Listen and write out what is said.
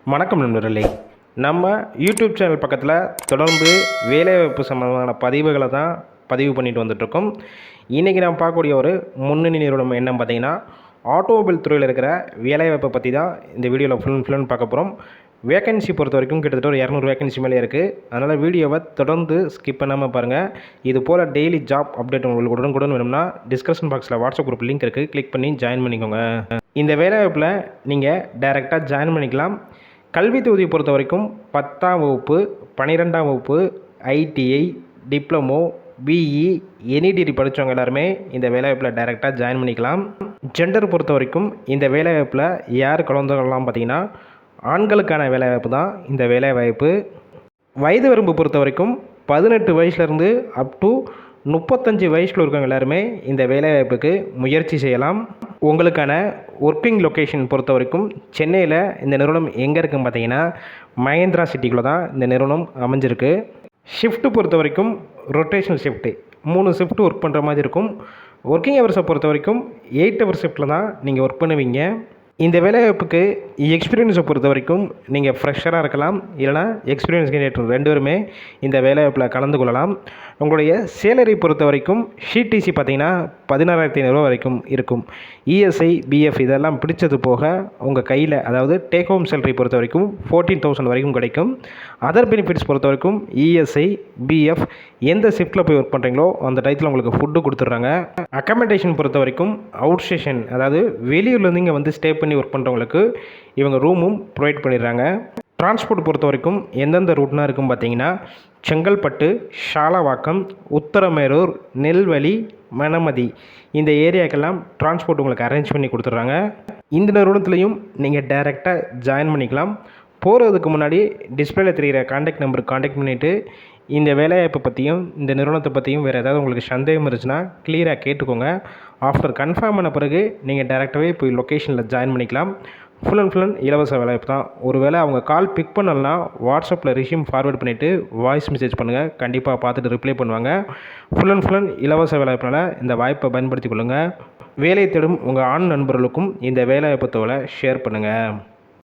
வணக்கம் நண்பர்களே. நம்ம யூடியூப் சேனல் பக்கத்தில் தொடர்ந்து வேலைவாய்ப்பு சம்மந்தமான பதிவுகளை தான் பதிவு பண்ணிட்டு வந்துட்ருக்கோம். இன்றைக்கி நம்ம பார்க்கக்கூடிய ஒரு முன்னணி நிறுவனம் என்னன்னு பார்த்தீங்கன்னா, ஆட்டோமொபைல் துறையில் இருக்கிற வேலைவாய்ப்பை பற்றி தான் இந்த வீடியோவில் ஃபுல் பார்க்க போகிறோம். வேக்கன்சி பொறுத்த வரைக்கும் கிட்டத்தட்ட ஒரு 200 வேக்கன்சி மேலே இருக்குது. அதனால் வீடியோவை தொடர்ந்து ஸ்கிப் பண்ணாமல் பாருங்கள். இது போல் டெய்லி ஜாப் அப்டேட் உங்களுக்கு உடனுக்குடன் வேணும்னா டிஸ்கிரிப்ஷன் பாக்ஸில் வாட்ஸ்அப் குரூப் லிங்க் இருக்குது, கிளிக் பண்ணி ஜாயின் பண்ணிக்கோங்க. இந்த வேலைவாய்ப்பில் நீங்கள் டைரெக்டாக ஜாயின் பண்ணிக்கலாம். கல்வி தொகுதியை பொறுத்த வரைக்கும் 10ஆம் வகுப்பு, 12ஆம் வகுப்பு, ITI, diploma, BE, any degree படித்தவங்க எல்லாருமே இந்த வேலைவாய்ப்பில் டைரெக்டாக ஜாயின் பண்ணிக்கலாம். ஜெண்டர் பொறுத்த வரைக்கும் இந்த வேலைவாய்ப்பில் யார் கலந்து கொள்ளலாம் பார்த்தீங்கன்னா, ஆண்களுக்கான வேலைவாய்ப்பு தான் இந்த வேலைவாய்ப்பு. வயது வரம்பு பொறுத்த வரைக்கும் 18 வயசுலேருந்து அப் டு 35 வயசில் இருக்கவங்க எல்லாருமே இந்த வேலைவாய்ப்புக்கு முயற்சி செய்யலாம். உங்களுக்கான ஒர்க்கிங் லொக்கேஷன் பொறுத்த வரைக்கும் சென்னையில் இந்த நிறுவனம் எங்கே இருக்குன்னு பார்த்தீங்கன்னா, மகேந்திரா சிட்டிக்குள்ளே தான் இந்த நிறுவனம் அமைஞ்சிருக்கு. ஷிஃப்ட்டு பொறுத்த வரைக்கும் ரொட்டேஷனல் ஷிஃப்ட்டு 3 ஷிஃப்ட்டு ஒர்க் பண்ணுற மாதிரி இருக்கும். ஒர்க்கிங் ஹவர்ஸை பொறுத்த வரைக்கும் 8 ஹவர் ஷிஃப்ட்டில் தான் நீங்கள் ஒர்க் பண்ணுவீங்க. இந்த வேலைவாய்ப்புக்கு எக்ஸ்பீரியன்ஸை பொறுத்த வரைக்கும் நீங்கள் ஃப்ரெஷராக இருக்கலாம், இல்லைனா எக்ஸ்பீரியன்ஸ் கேண்டிடேட் 2 பேருமே இந்த வேலைவாய்ப்பில் கலந்து கொள்ளலாம். உங்களுடைய சேலரி பொறுத்த வரைக்கும் ஷிடிசி பார்த்தீங்கன்னா 16,500 வரைக்கும் இருக்கும். இஎஸ்ஐ, பிஎஃப் இதெல்லாம் பிடிச்சது போக உங்கள் கையில், அதாவது டேக் ஹோம் சேலரி பொறுத்த வரைக்கும் 14,000 வரைக்கும் கிடைக்கும். அதர் பெனிஃபிட்ஸ் பொறுத்த வரைக்கும் இஎஸ்ஐ, பிஎஃப் எந்த ஷிஃப்ட்டில் போய் ஒர்க் பண்ணுறீங்களோ அந்த டயத்தில் உங்களுக்கு ஃபுட்டு கொடுத்துட்றாங்க. அக்கமடேஷன் பொறுத்த வரைக்கும் அவுட் ஸ்டேஷன், அதாவது வெளியூர்லேருந்து இங்கே வந்து ஸ்டே பண்ணி ஒர்க் பண்ணுறவங்களுக்கு இவங்க ரூமும் ப்ரொவைட் பண்ணிடுறாங்க. டிரான்ஸ்போர்ட் பொறுத்த வரைக்கும் எந்தெந்த ரூட்னா இருக்குன்னு பார்த்தீங்கன்னா, செங்கல்பட்டு, ஷாலவாக்கம், உத்தரமேரூர், நெல்வழி, மணமதி இந்த ஏரியாக்கெல்லாம் டிரான்ஸ்போர்ட் உங்களுக்கு அரேஞ்ச் பண்ணி கொடுத்துட்றாங்க. இந்த நிறுவனத்துலேயும் நீங்கள் டைரெக்டாக ஜாயின் பண்ணிக்கலாம். போகிறதுக்கு முன்னாடி டிஸ்பிளேல தெரிகிற காண்டாக்ட் நம்பருக்கு காண்டாக்ட் பண்ணிவிட்டு இந்த வேலைவாய்ப்பை பற்றியும் இந்த நிறுவனத்தை பற்றியும் வேறு ஏதாவது உங்களுக்கு சந்தேகம் இருந்துச்சுன்னா கிளியராக கேட்டுக்கோங்க. ஆஃப்டர் கன்ஃபார்ம் பண்ண பிறகு நீங்கள் டைரெக்டாகவே போய் லொக்கேஷனில் ஜாயின் பண்ணிக்கலாம். ஃபுல் அண்ட் இலவச வேலைவாய்ப்பு தான். ஒருவேளை அவங்க கால் பிக் பண்ணலன்னா வாட்ஸ்அப்பில் ரெஸ்யூம் ஃபார்வேர்ட் பண்ணிவிட்டு வாய்ஸ் மெசேஜ் பண்ணுங்கள், கண்டிப்பாக பார்த்துட்டு ரிப்ளை பண்ணுவாங்க. ஃபுல் அண்ட் இலவச வேலைவாய்ப்பினால் இந்த வாய்ப்பை பயன்படுத்தி கொள்ளுங்கள். வேலை தேடும் உங்கள் ஆண் நண்பர்களுக்கும் இந்த வேலைவாய்ப்பு தகவலை ஷேர் பண்ணுங்கள்.